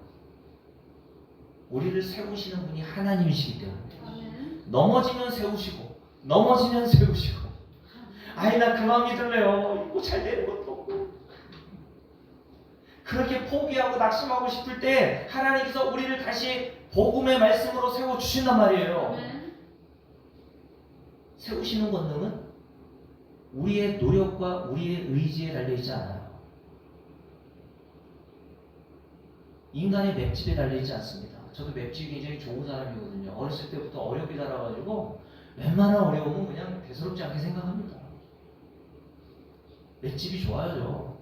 우리를 세우시는 분이 하나님이시기 때문에. 넘어지면 세우시고 넘어지면 세우시고. 아이 나 그만 믿을래요. 이거 잘 되는 것도 없고. 그렇게 포기하고 낙심하고 싶을 때 하나님께서 우리를 다시 복음의 말씀으로 세워주신단 말이에요. 세우시는 권능은 우리의 노력과 우리의 의지에 달려있지 않아요. 인간의 맷집에 달려있지 않습니다. 저도 맷집이 굉장히 좋은 사람이거든요. 어렸을 때부터 어렵게 자라가지고 웬만한 어려움은 그냥 대수롭지 않게 생각합니다. 맷집이 좋아요.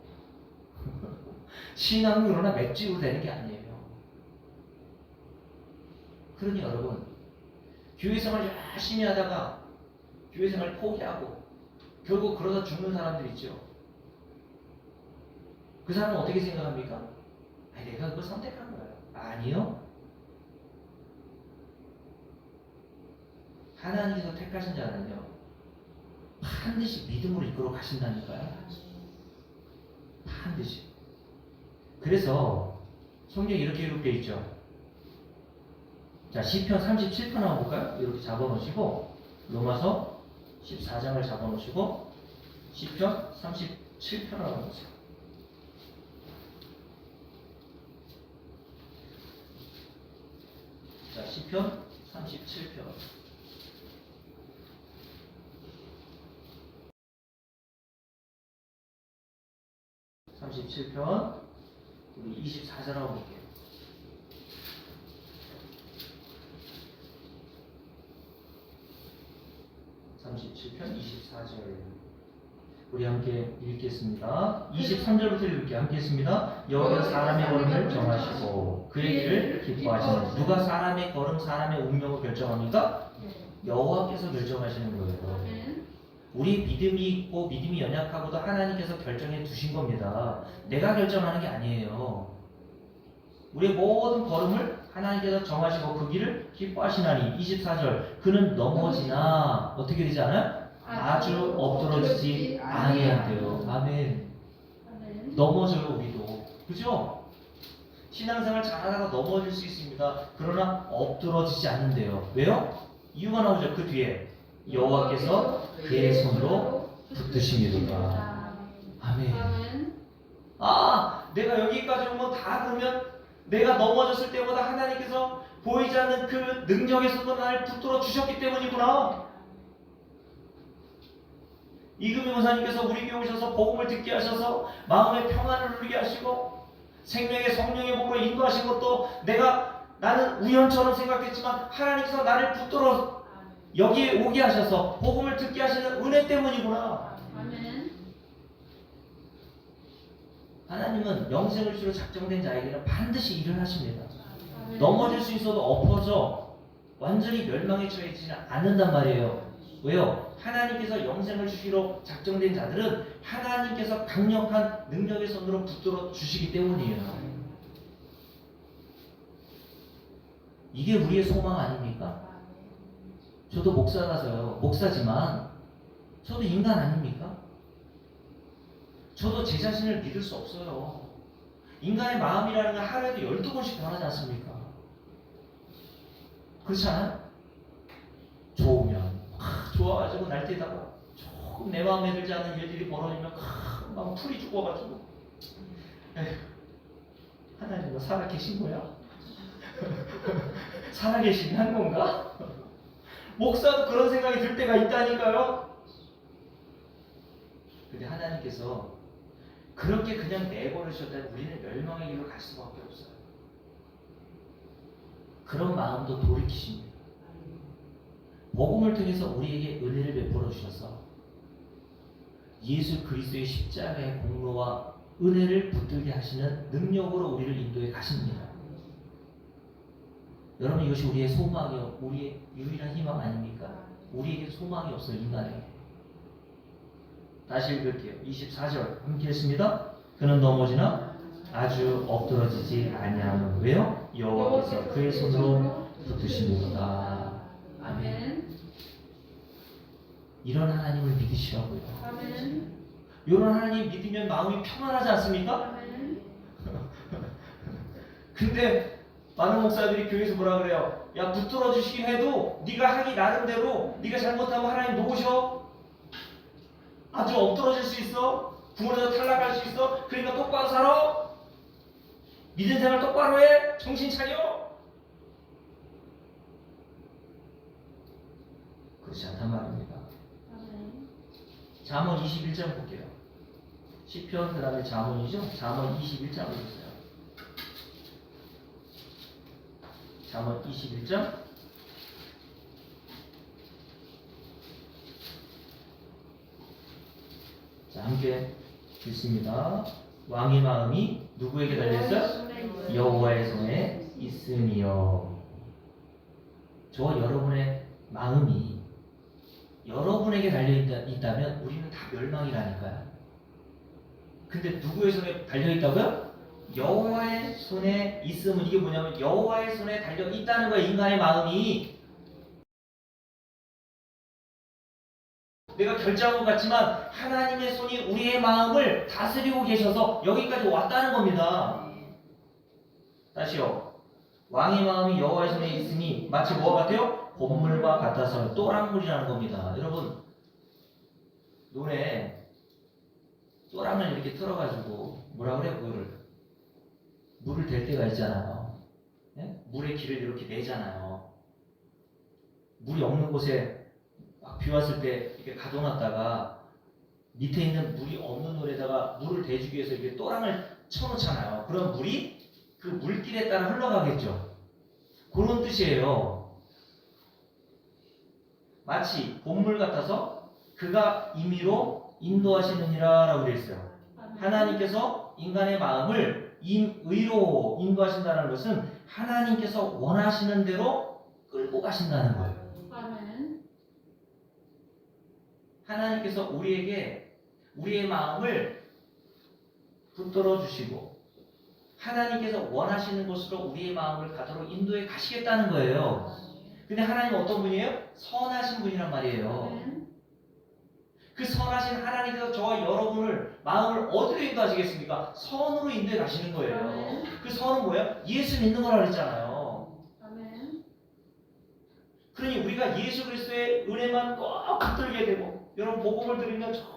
신앙은 그러나 맷집으로 되는 게 아니에요. 그러니 여러분, 교회생활 열심히 하다가 교회생활 포기하고 결국 그러다 죽는 사람들 있죠. 그 사람은 어떻게 생각합니까? 내가 그걸 선택한 거예요. 아니요. 하나님께서 택하신 자는요, 반드시 믿음으로 이끌어 가신다니까요. 반드시. 그래서 성경에 이렇게 기록되어 있죠. 자, 시편 37편 한번 볼까요? 이렇게 잡아놓으시고 로마서 14장을 잡아놓으시고 시편 37편 한번 보세요. 자, 시편 37편. 우리 24절 한번 볼게요. 우리 함께 읽겠습니다. 23절부터 읽을게요. 함께 했습니다. 여호와께서 사람의 걸음을 정하시고 그의 길을 기뻐하시는. 누가 사람의 걸음, 사람의 운명을 결정합니까? 여호와께서 결정하시는 거예요. 우리 믿음이 있고 믿음이 연약하고도 하나님께서 결정해 두신 겁니다. 내가 결정하는 게 아니에요. 우리의 모든 걸음을 하나님께서 정하시고 그 길을 기뻐하시나니. 24절. 그는 넘어지나 어떻게 되지 않아요? 아주 엎드러지지 아니한대요. 아멘. 넘어져요, 우리도. 그죠? 신앙생활 잘하다가 넘어질 수 있습니다. 그러나 엎드러지지 않는데요. 왜요? 이유가 나오죠. 그 뒤에 여호와께서 그의 손으로 붙드심이로다. 아멘. 아, 내가 여기까지 오면 다 그러면 내가 넘어졌을 때보다 하나님께서 보이지 않는 그 능력에서도 나를 붙들어 주셨기 때문이구나. 이금희 목사님께서 우리 교회 오셔서 복음을 듣게 하셔서 마음의 평안을 누리게 하시고 생명의 성령의 복으로 인도하신 것도 나는 우연처럼 생각했지만 하나님께서 나를 붙들어 여기에 오게 하셔서 복음을 듣게 하시는 은혜 때문이구나. 아멘. 하나님은 영생을 주로 작정된 자에게는 반드시 일을 하십니다. 아멘. 넘어질 수 있어도 엎어져 완전히 멸망에 처해지지는 않는단 말이에요. 왜요? 하나님께서 영생을 주시로 작정된 자들은 하나님께서 강력한 능력의 손으로 붙들어 주시기 때문이에요. 이게 우리의 소망 아닙니까? 저도 목사라서요. 목사지만 저도 인간 아닙니까? 저도 제 자신을 믿을 수 없어요. 인간의 마음이라는 건 하루에도 12번씩 변하지 않습니까? 그렇지 않아요? 좋으면 좋아가지고 날뛰다가 조금 내 마음에 들지 않는 일들이 벌어지면 막 풀이 죽어가지고 에휴, 하나님 너 살아계신 거야? 살아계시긴 한 건가? 목사도 그런 생각이 들 때가 있다니까요. 근데 하나님께서 그렇게 그냥 내버려주셨다면 우리는 멸망의 길로 갈 수밖에 없어요. 그런 마음도 돌이키십니다. 복음을 통해서 우리에게 은혜를 베풀어 주셔서 예수 그리스도의 십자가의 공로와 은혜를 붙들게 하시는 능력으로 우리를 인도해 가십니다. 여러분 이것이 우리의 소망이요, 우리의 유일한 희망 아닙니까? 우리에게 소망이 없어요, 인간에게. 다시 읽을게요. 24절 함께 했습니다. 그는 넘어지나 아주 엎드러지지 아니하며 왜요? 여호와께서 그의 손으로 붙드시는도다. 아멘. 이런 하나님을 믿으시라고요. 아멘. 이런 하나님 믿으면 마음이 평안하지 않습니까? 아멘. 근데 많은 목사들이 교회에서 뭐라 그래요? 야, 붙들어 주시긴 해도 네가 하기 나름대로 네가 잘못하면 하나님 놓으셔. 아주 엎드러질 수 있어. 부모에서 탈락할 수 있어. 그러니까 똑바로 살아. 믿은 생활 똑바로 해. 정신 차려. 그렇지 않단 말입니다. 아멘. 잠언 21장 볼게요. 시편 그 다음에 잠언이죠. 잠언 21장 보세요. 잠언 21장 자, 함께 읽습니다. 왕의 마음이 누구에게 달려있어요? 여호와의 손에 있으니요. 저와 여러분의 마음이 여러분에게 달려있다면 우리는 다 멸망이라니까요. 근데 누구의 손에 달려있다고요? 여호와의 손에 있으면 이게 뭐냐면 여호와의 손에 달려있다는 거예요. 인간의 마음이. 내가 결정한 것 같지만 하나님의 손이 우리의 마음을 다스리고 계셔서 여기까지 왔다는 겁니다. 다시요. 왕의 마음이 여호와의 손에 있으니 마치 뭐와 같아요? 봇물과 같아서 또랑물이라는 겁니다. 여러분 논에 또랑을 이렇게 틀어가지고 뭐라 그래요? 그거를 물을 댈 때가 있잖아요. 예? 물의 길을 이렇게 내잖아요. 물이 없는 곳에 막 비 왔을 때 이렇게 가둬놨다가 밑에 있는 물이 없는 논에다가 물을 대주기 위해서 이렇게 또랑을 쳐놓잖아요. 그럼 물이 그 물길에 따라 흘러가겠죠. 그런 뜻이에요. 마치 봇물 같아서 그가 임의로 인도하시느니라 라고 되어 있어요. 하나님께서 인간의 마음을 의로 인도하신다는 것은 하나님께서 원하시는 대로 끌고 가신다는 거예요. 아멘. 하나님께서 우리에게 우리의 마음을 붙들어 주시고 하나님께서 원하시는 곳으로 우리의 마음을 가도록 인도해 가시겠다는 거예요. 근데 하나님은 어떤 분이에요? 선하신 분이란 말이에요. 아멘. 그 선하신 하나님께서 저와 여러분을 마음을 어디로 인도하시겠습니까? 선으로 인도해 가시는 거예요. 아멘. 그 선은 뭐예요? 예수 믿는 거라 그랬잖아요. 아멘. 그러니 우리가 예수 그리스도의 은혜만 꼭 붙들게 되고 여러분 복음을 들으면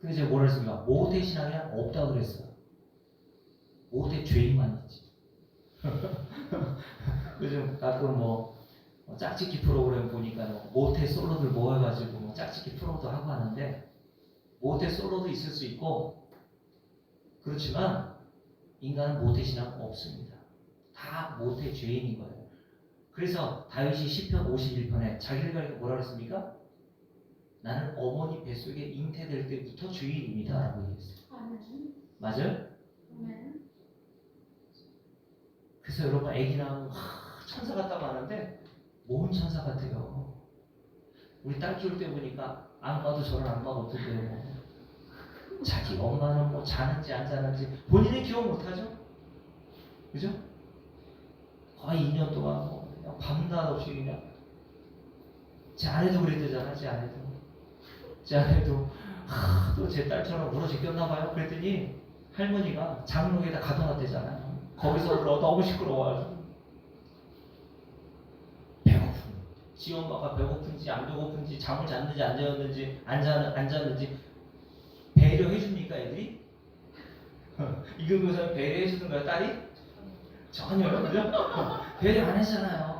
근데 제가 뭐라 했습니까? 모태 신앙이란 없다고 그랬어요. 모태 죄인만 있지. 요즘 가끔 짝짓기 프로그램 보니까 모태 솔로들 모여가지고 짝짓기 프로도 하고 하는데, 모태 솔로도 있을 수 있고, 그렇지만 인간은 모태 신앙 없습니다. 다 모태 죄인인 거예요. 그래서 다윗이 시편 51편에 자기를 가리켜 뭐라 그랬습니까? 나는 어머니 뱃속에 잉태될 때부터 죄인입니다 라고 얘기했어요. 아멘. 맞아요? 아멘. 그래서 여러분 애기 낳으면 천사 같다고 하는데 뭔 천사 같아요. 우리 딸 키울 때 보니까 안 봐도 저런 안마가 없던데요. 자기 엄마는 자는지 안 자는지 본인은 기억 못하죠? 그죠? 거의 2년 동안 그냥 밤낮 없이 그냥. 제 아내도 그랬대잖아. 제 아내도 또 제 딸처럼 울어 제꼈나봐요. 그랬더니 할머니가 장롱에다 가둬놨대잖아요. 거기서 너무 시끄러워가지고. 배고픔. 지 엄마가 배고픈지 안 배고픈지 잠을 잤는지 안 잤는지 안 잤는지 배려해줍니까 애들이? 이금교사는 배려해주는 거야 딸이? 전혀요. 그죠? 배려 안 했잖아요.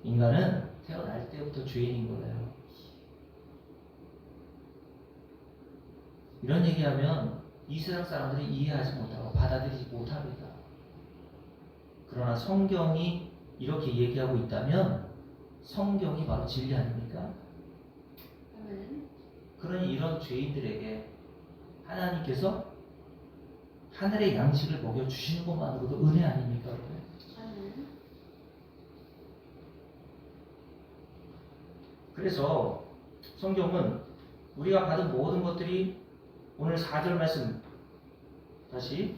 인간은 태어날 때부터 죄인인 거예요. 이런 얘기하면 이 세상 사람들이 이해하지 못하고 받아들이지 못합니다. 그러나 성경이 이렇게 얘기하고 있다면 성경이 바로 진리 아닙니까? 아멘. 그러니 이런 죄인들에게 하나님께서 하늘의 양식을 먹여주시는 것만으로도 은혜 아닙니까? 아멘. 그래서 성경은 우리가 받은 모든 것들이 오늘 4절 말씀, 다시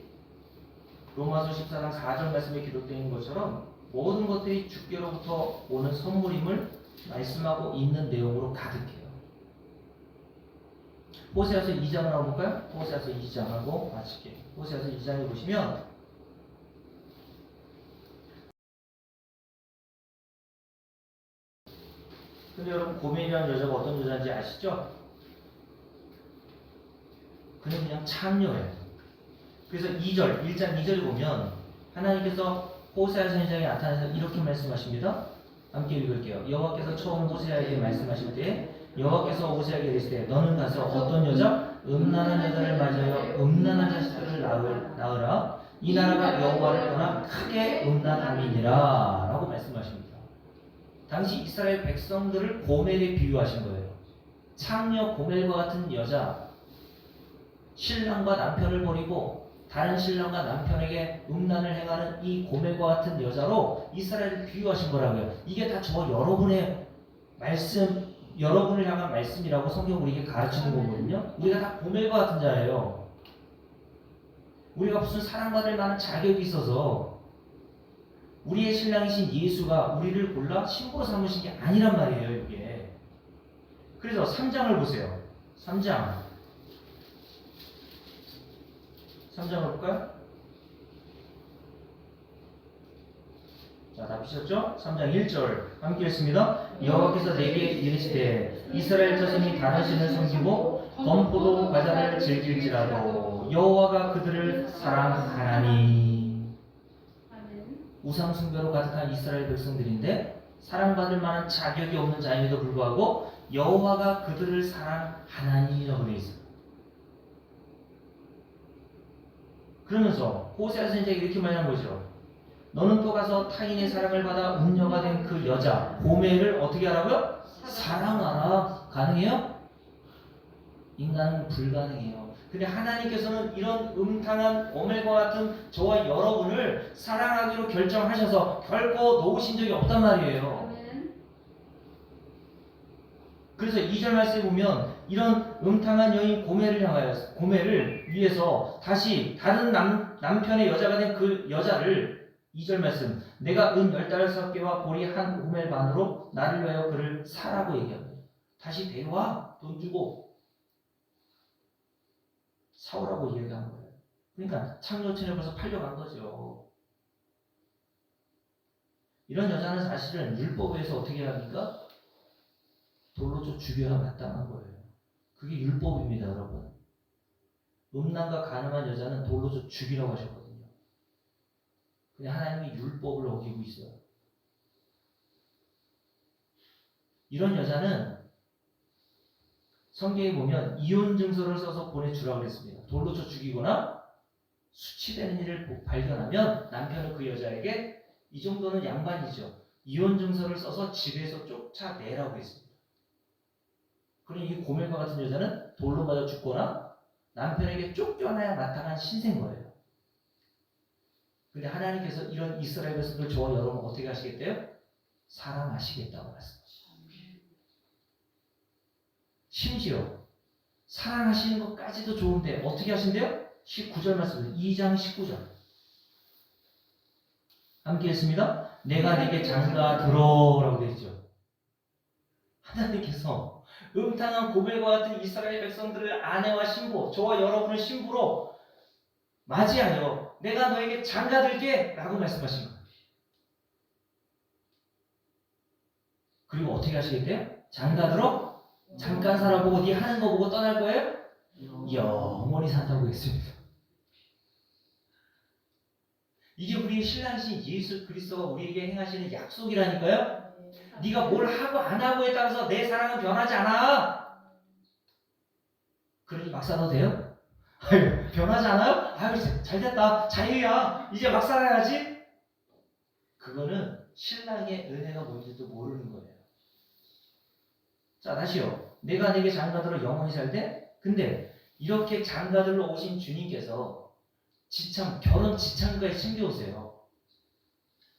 로마서 14장 4절 말씀에 기록되어 있는 것처럼 모든 것들이 주께로부터 오는 선물임을 말씀하고 있는 내용으로 가득해요. 호세아서 2장을 한번 볼까요? 호세아서 2장하고 마칠게요. 호세아서 2장에 보시면 근데 여러분 고멜이라는 여자가 어떤 여자인지 아시죠? 그는 그냥 창녀예요. 그래서 1장 2절에 보면 하나님께서 호세아 선지자에게 나타나서 이렇게 말씀하십니다. 함께 읽을게요. 여호와께서 처음 호세아에게 말씀하실 때 여호와께서 호세아에게 이르시되 너는 가서 어떤 여자? 음란한 여자를 맞이하여 음란한 자식들을 낳으라. 이 나라가 여호와를 떠나 크게 음란함이니라 라고 말씀하십니다. 당시 이스라엘 백성들을 고멜에 비유하신 거예요. 창녀 고멜과 같은 여자, 신랑과 남편을 버리고 다른 신랑과 남편에게 음란을 행하는 이 고멜과 같은 여자로 이스라엘을 비유하신 거라고요. 이게 다 저 여러분의 말씀, 여러분을 향한 말씀이라고 성경 우리에게 가르치는 거거든요. 우리가 다 고멜과 같은 자예요. 우리가 무슨 사랑받을 만한 자격이 있어서 우리의 신랑이신 예수가 우리를 골라 신부로 삼으신 게 아니란 말이에요, 이게. 그래서 3장을 보세요. 3장을 볼까요? 자, 다 피셨죠? 3장 1절 함께 읽습니다. 여호와께서 내게 이르시되 이스라엘 자손이 다른 섬기고 건포도 과자를 즐길지라도 여호와가 그들을 사랑하나니. 우상 숭배로 가득한 이스라엘 백성들인데 사랑받을 만한 자격이 없는 자임에도 불구하고 여호와가 그들을 사랑하나니라고 되어 있어요. 그러면서 호세아 선지자에게 이렇게 말한 거죠. 너는 또 가서 타인의 사랑을 받아 음녀가 된 그 여자 고멜을 어떻게 하라고요? 사랑하라. 가능해요? 인간은 불가능해요. 근데 하나님께서는 이런 음탕한 고멜과 같은 저와 여러분을 사랑하기로 결정하셔서 결코 놓으신 적이 없단 말이에요. 그래서 2절 말씀에 보면 이런 음탕한 여인 고멜을 위해서 다시 다른 남편의 여자가 된 그 여자를 2절 말씀 내가 은 15개와 보리 한 오멜 반으로 나를 위하여 그를 사라고 얘기합니다. 다시 데려와. 돈 주고 사오라고 이야기한 거예요. 그러니까 창녀촌에 벌써 팔려간 거죠. 이런 여자는 사실은 율법에서 어떻게 합니까? 돌로 쳐 죽여야 마땅한 거예요. 그게 율법입니다, 여러분. 음란과 가늠한 여자는 돌로 쳐 죽이라고 하셨거든요. 근데 하나님이 율법을 어기고 있어요. 이런 여자는 성경에 보면 이혼 증서를 써서 보내주라고 그랬습니다. 돌로 쳐 죽이거나 수치되는 일을 발견하면 남편은 그 여자에게 이 정도는 양반이죠. 이혼 증서를 써서 집에서 쫓아내라고 했습니다. 그러니 이 고멜과 같은 여자는 돌로 맞아 죽거나 남편에게 쫓겨나야 마땅한 신세인 거예요. 근데 하나님께서 이런 이스라엘 백성들 저와 여러분 어떻게 하시겠대요? 사랑하시겠다고 말씀하시죠. 심지어 사랑하시는 것까지도 좋은데 어떻게 하신대요? 19절 말씀입니다. 2장 19절 함께 했습니다. 내가 네게 장가 들어라고 되어 있죠. 하나님께서 음탕한 고멜과 같은 이스라엘 백성들을 아내와 신부, 저와 여러분을 신부로 맞이하여 내가 너에게 장가 들게 라고 말씀하신 거예요. 그리고 어떻게 하시겠대요? 장가 들어? 잠깐 살아보고 네 하는 거 보고 떠날 거예요? 영원히 산다고 했습니다. 이게 우리의 신랑이신 예수 그리스도가 우리에게 행하시는 약속이라니까요. 네가 뭘 하고 안 하고에 따라서 내 사랑은 변하지 않아. 그러니 막 살아도 돼요? 아유, 변하지 않아요? 아유, 잘됐다. 자유야. 이제 막 살아야지. 그거는 신랑의 은혜가 뭔지도 모르는 거예요. 자, 다시요. 내가 네게 장가들어 영원히 살되? 근데 이렇게 장가들로 오신 주님께서 결혼 지참까지 챙겨오세요.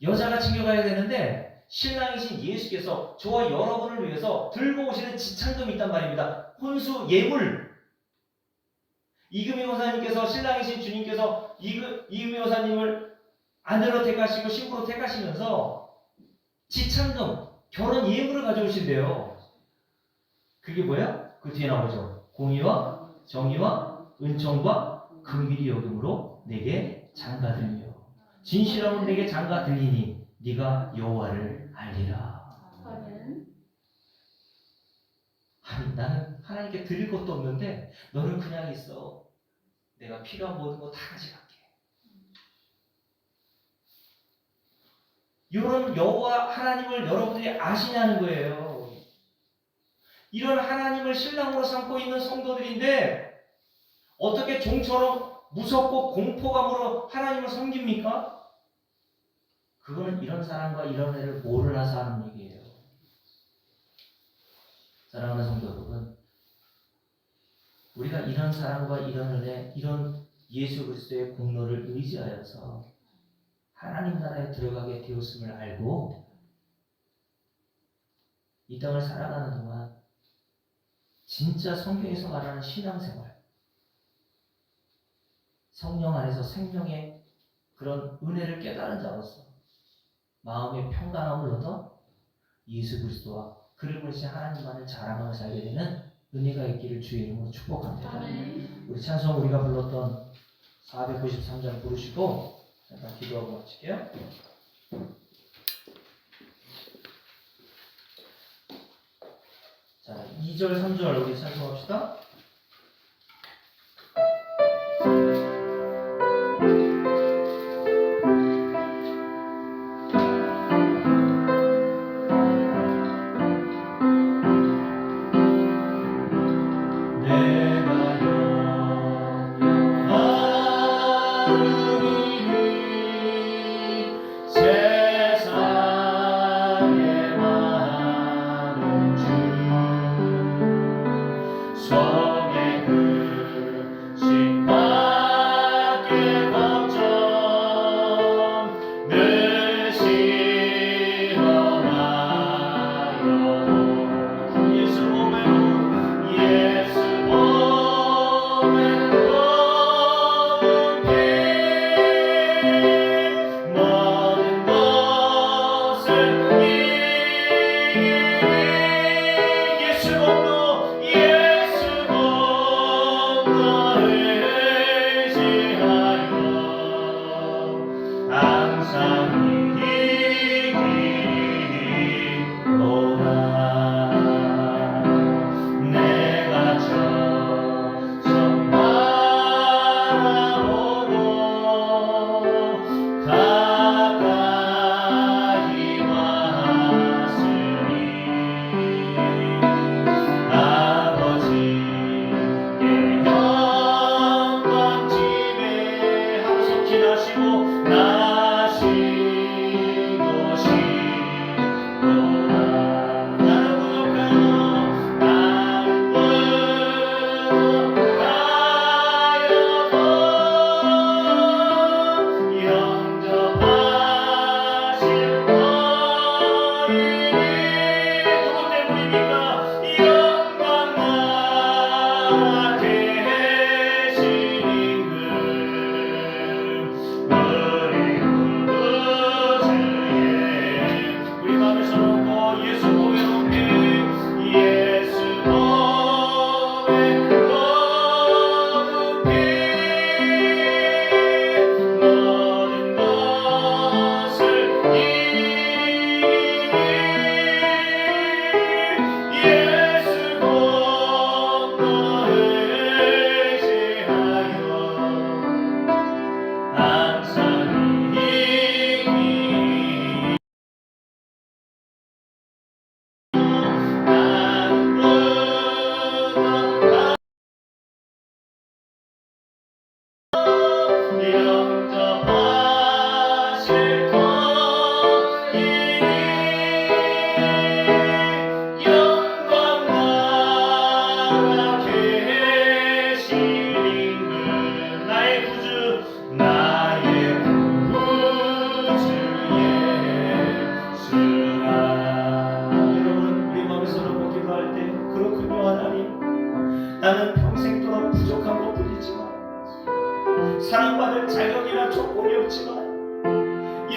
여자가 챙겨가야 되는데 신랑이신 예수께서 저와 여러분을 위해서 들고 오시는 지참금이 있단 말입니다. 혼수 예물. 이금희 여사님께서 신랑이신 주님께서 이금희 여사님을 아내로 택하시고 신부로 택하시면서 지참금, 결혼 예물을 가져오신대요. 그게 뭐야? 그 뒤에 나오죠. 공의와 정의와 은총과 긍휼이 여김으로 내게 장가들며 진실함으로 내게 장가들리니 네가 여호와를 알리라. 아니 나는 하나님께 드릴 것도 없는데 너는 그냥 있어. 내가 필요한 모든 거 다 가져갈게. 이런 여호와 하나님을 여러분들이 아시냐는 거예요. 이런 하나님을 신랑으로 삼고 있는 성도들인데 어떻게 종처럼 무섭고 공포감으로 하나님을 섬깁니까? 그거는 이런 사람과 이런 애를 모르나서 하는 얘기예요. 사랑하는 성도 여러분, 우리가 이런 사랑과 이런 은혜, 이런 예수 그리스도의 공로를 의지하여서 하나님 나라에 들어가게 되었음을 알고 이 땅을 살아가는 동안 진짜 성경에서 말하는 신앙생활, 성령 안에서 생명의 그런 은혜를 깨달은 자로서 마음의 평강함을 얻어 예수 그리스도와 그를 보내신 하나님만을 자랑하며 살게 되는 은혜가 있기를 주의 이름으로 축복합니다. 우리 찬송 우리가 불렀던 493장 부르시고 잠깐 기도하고 마칠게요. 자, 2절, 3절 우리 찬송합시다.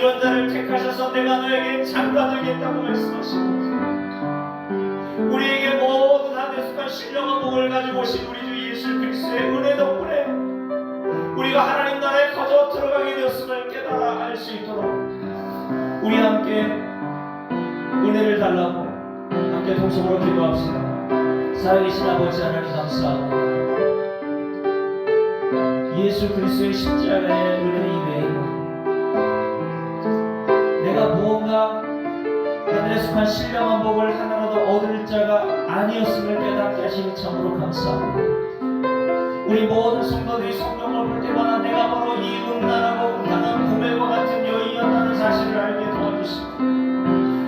이런 자를 택하셔서 내가 너에게 장가 되겠다고 말씀하시고 우리에게 모든 한대숙한 신령한 복을 가지고 오신 우리 주 예수 그리스도의 은혜 덕분에 우리가 하나님 나라에 거저 들어가게 되었음을 깨달아 알 수 있도록 우리 함께 은혜를 달라고 함께 동성으로 기도합시다. 살아계신 아버지 하나님 감사합니다. 예수 그리스도의 십자가의 은혜 이외에 내가 무언가 하늘에 속한 신령한 복을 하나라도 얻을 자가 아니었음을 깨닫게 하시니 참으로 감사합니다. 우리 모든 성도들이 성경을 볼 때마다 내가 바로 이 음란하고 음란한 구매와 같은 여인이었다는 사실을 알게 도와주시고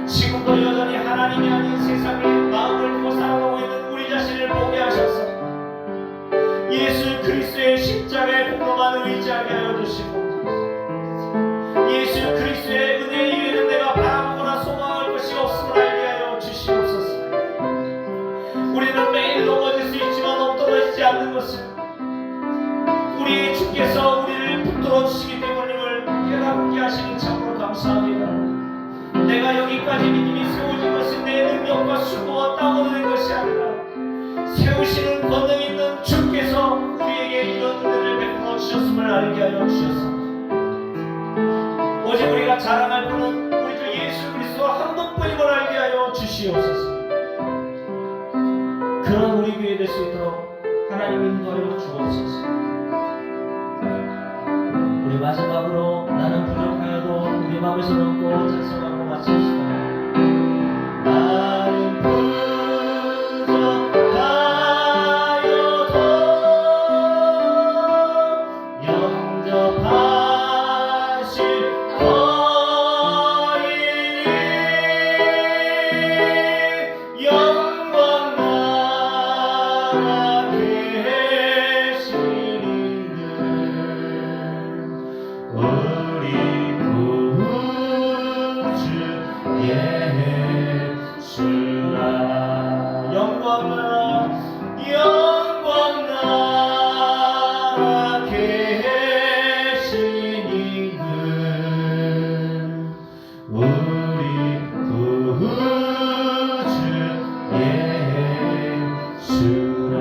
지금도 여전히 하나님이 아닌 세상에 마음을 두고 살아가고 있는 우리 자신을 보게 하셔서 예수 그리스도의 십자가의 공로만 의지하게 하여 주시고 예수 그리스도의 은혜 이외에는 내가 바라보거나 소망할 것이 없음을 알게 하여 주시옵소서. 우리는 매일 넘어질 수 있지만 엎드러지지 않는 것은 우리 주께서 우리를 붙들어 주시기 때문임을 깨닫게 하시니 참으로 감사합니다. 내가 여기까지 믿음이 세워진 것은 내 능력과 수고와 땀으로 된 것이 아니라 세우시는 권능 있는 주께서 우리에게 이런 은혜를 베풀어 주셨음을 알게 하여 주셔서 오직 우리가 자랑할 분은 우리 주 예수 그리스도 한 분뿐임을 알게 하여 주시옵소서. 그런 우리 교회 될 수 있도록 하나님 인도하여 주옵소서. 우리 마지막으로 나는 부족하여도 우리 마음에서 놓고 찬송하고 마칩시다. 나는 부족하여도 영접하실 거이니 영광 나라 계시는 우리 구주 예수라. 영광 나라 계시는 우리 구주 예수라.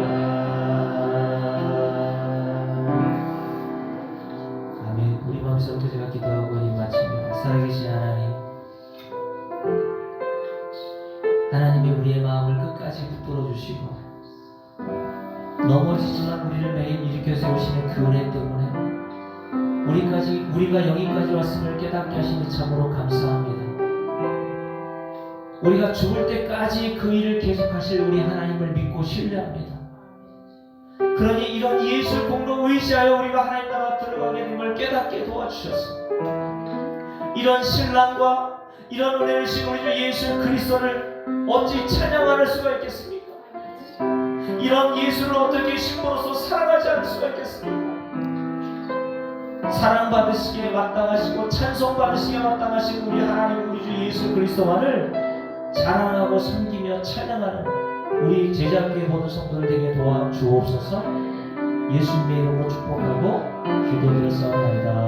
아멘. 우리 마음속부터 제가 기도하고 이 마칩니다. 살아계신 하나님이 우리의 마음을 끝까지 붙들어 주시고 넘어지지만 우리를 매일 일으켜 세우시는 그 은혜 때문에 우리가 여기까지 왔음을 깨닫게 하시니 참으로 감사합니다. 우리가 죽을 때까지 그 일을 계속하실 우리 하나님을 믿고 신뢰합니다. 그러니 이런 예수 공로 의지하여 우리가 하나님 나라 들어가게 됨을 깨닫게 도와주셔서 이런 신랑과 이런 은혜를 주신 우리 주 예수 그리스도를 어찌 찬양할 수가 있겠습니까? 이런 예수를 어떻게 신부로서 사랑하지 않을 수가 있겠습니까? 사랑받으시기에 마땅하시고 찬송받으시기에 마땅하신 우리 하나님 우리 주 예수 그리스도만을 자랑하고 섬기며 찬양하는 우리 제자교회 모든 성도들 되게 도와주옵소서. 예수님의 이름으로 축복하고 기도드렸사옵나이다.